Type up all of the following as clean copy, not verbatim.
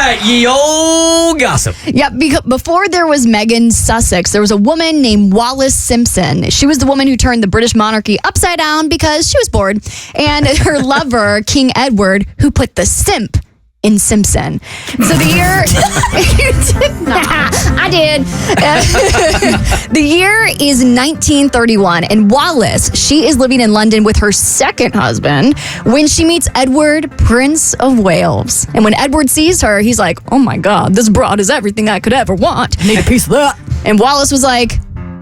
right, ye old gossip. Yep, because before there was Meghan Sussex, there was a woman named Wallis Simpson. She was the woman who turned the British monarchy upside down because she was bored. And her lover, King Edward, who put the simp in Simpson. So the year... I did. The year is 1931, and Wallis, she is living in London with her second husband when she meets Edward, Prince of Wales. And when Edward sees her, he's like, oh my God, this broad is everything I could ever want. Need a piece of that. And Wallis was like,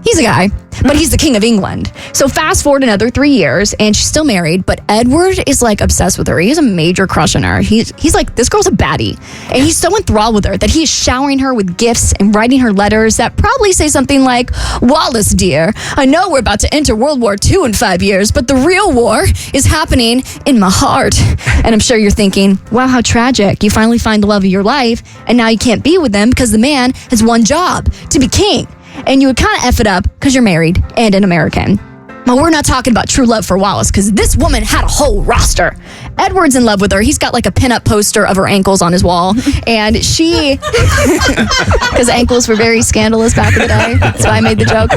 he's a guy, but he's the King of England. So fast forward another 3 years, and she's still married, but Edward is like obsessed with her. He has a major crush on her. He's like, this girl's a baddie. And he's so enthralled with her that he's showering her with gifts and writing her letters that probably say something like, Wallis, dear, I know we're about to enter World War II in 5 years, but the real war is happening in my heart. And I'm sure you're thinking, wow, how tragic. You finally find the love of your life, and now you can't be with them because the man has one job, to be king. And you would kind of F it up because you're married and an American. But we're not talking about true love for Wallis because this woman had a whole roster. Edward's in love with her. He's got like a pinup poster of her ankles on his wall. And she, because ankles were very scandalous back in the day. That's why I made the joke.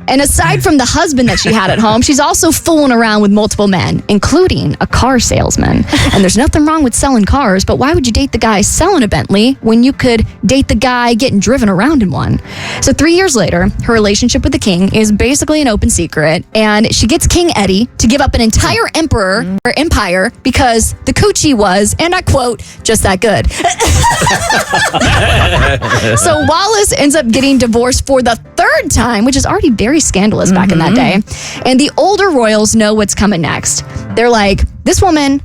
And aside from the husband that she had at home, she's also fooling around with multiple men, including a car salesman. And there's nothing wrong with selling cars, but why would you date the guy selling a Bentley when you could date the guy getting driven around in one? So 3 years later, her relationship with the king is basically an open secret. And she gets King Eddie to give up an entire empire because the coochie was, and I quote, just that good. So Wallis ends up getting divorced for the third time, which is already very scandalous back in that day. And the older royals know what's coming next. They're like, this woman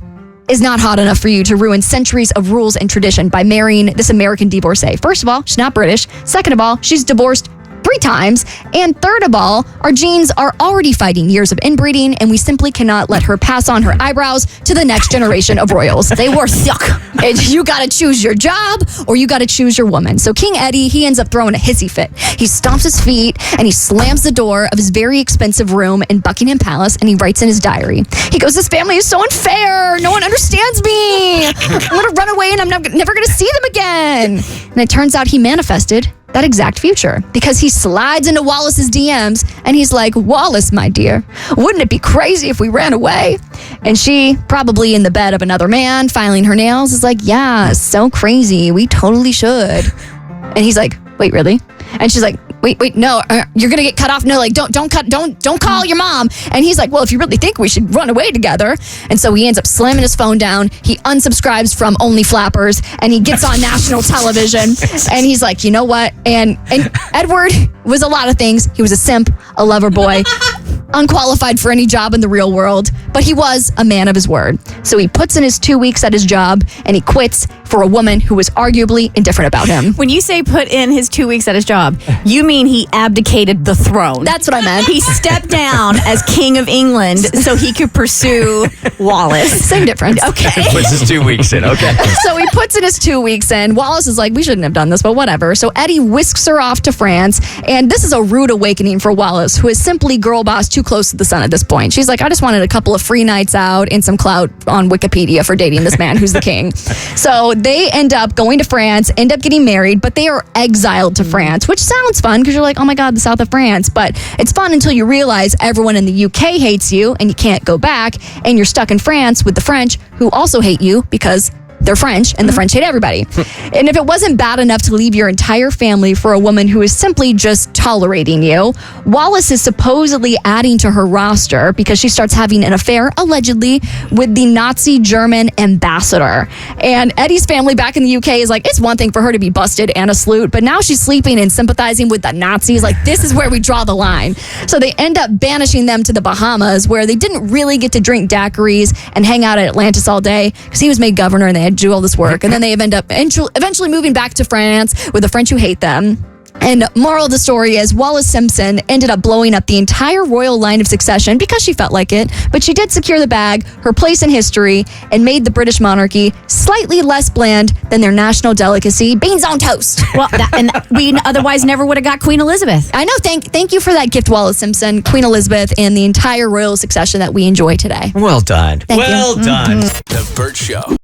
is not hot enough for you to ruin centuries of rules and tradition by marrying this American divorcee. First of all, she's not British. Second of all, she's divorced 3 times. And third of all, our genes are already fighting years of inbreeding, and we simply cannot let her pass on her eyebrows to the next generation of royals. They were suck. And you got to choose your job or you got to choose your woman. So King Eddie, he ends up throwing a hissy fit. He stomps his feet and he slams the door of his very expensive room in Buckingham Palace, and he writes in his diary. He goes, this family is so unfair. No one understands me. I'm going to run away and I'm never going to see them again. And it turns out he manifested that exact future because he slides into Wallis's DMs and he's like, Wallis, my dear, wouldn't it be crazy if we ran away? And she, probably in the bed of another man, filing her nails, is like, yeah, so crazy. We totally should. And he's like, wait, really? And she's like, wait, no, you're gonna get cut off. No, like, don't call your mom. And he's like, well, if you really think we should run away together. And so he ends up slamming his phone down. He unsubscribes from Only Flappers and he gets on national television. And he's like, you know what? And Edward was a lot of things. He was a simp, a lover boy, unqualified for any job in the real world, but he was a man of his word. So he puts in his 2 weeks at his job and he quits for a woman who was arguably indifferent about him. When you say put in his 2 weeks at his job, you mean he abdicated the throne. That's what I meant. He stepped down as King of England so he could pursue Wallis. Same difference. Okay. Puts his 2 weeks in. Okay. So he puts in his 2 weeks in. Wallis is like, we shouldn't have done this, but whatever. So Eddie whisks her off to France. And this is a rude awakening for Wallis, who is simply girl boss too close to the sun at this point. She's like, I just wanted a couple of free nights out and some clout on Wikipedia for dating this man who's the king. So they end up going to France, end up getting married, but they are exiled to France, which sounds fun because you're like, oh my God, the south of France. But it's fun until you realize everyone in the UK hates you and you can't go back and you're stuck in France with the French who also hate you because they're French, and the French hate everybody. And if it wasn't bad enough to leave your entire family for a woman who is simply just tolerating you, Wallis is supposedly adding to her roster because she starts having an affair, allegedly, with the Nazi German ambassador. And Eddie's family back in the UK is like, it's one thing for her to be busted and a salute, but now she's sleeping and sympathizing with the Nazis. Like, this is where we draw the line. So they end up banishing them to the Bahamas, where they didn't really get to drink daiquiris and hang out at Atlantis all day because he was made governor and they had to do all this work. And then they end up eventually moving back to France with the French who hate them. And moral of the story is Wallis Simpson ended up blowing up the entire royal line of succession because she felt like it, but she did secure the bag, her place in history, and made the British monarchy slightly less bland than their national delicacy, beans on toast. Well, and we otherwise never would have got Queen Elizabeth. I know. Thank you for that gift, Wallis Simpson, Queen Elizabeth, and the entire royal succession that we enjoy today. Well done. Thank you. Well done. The Bert Show.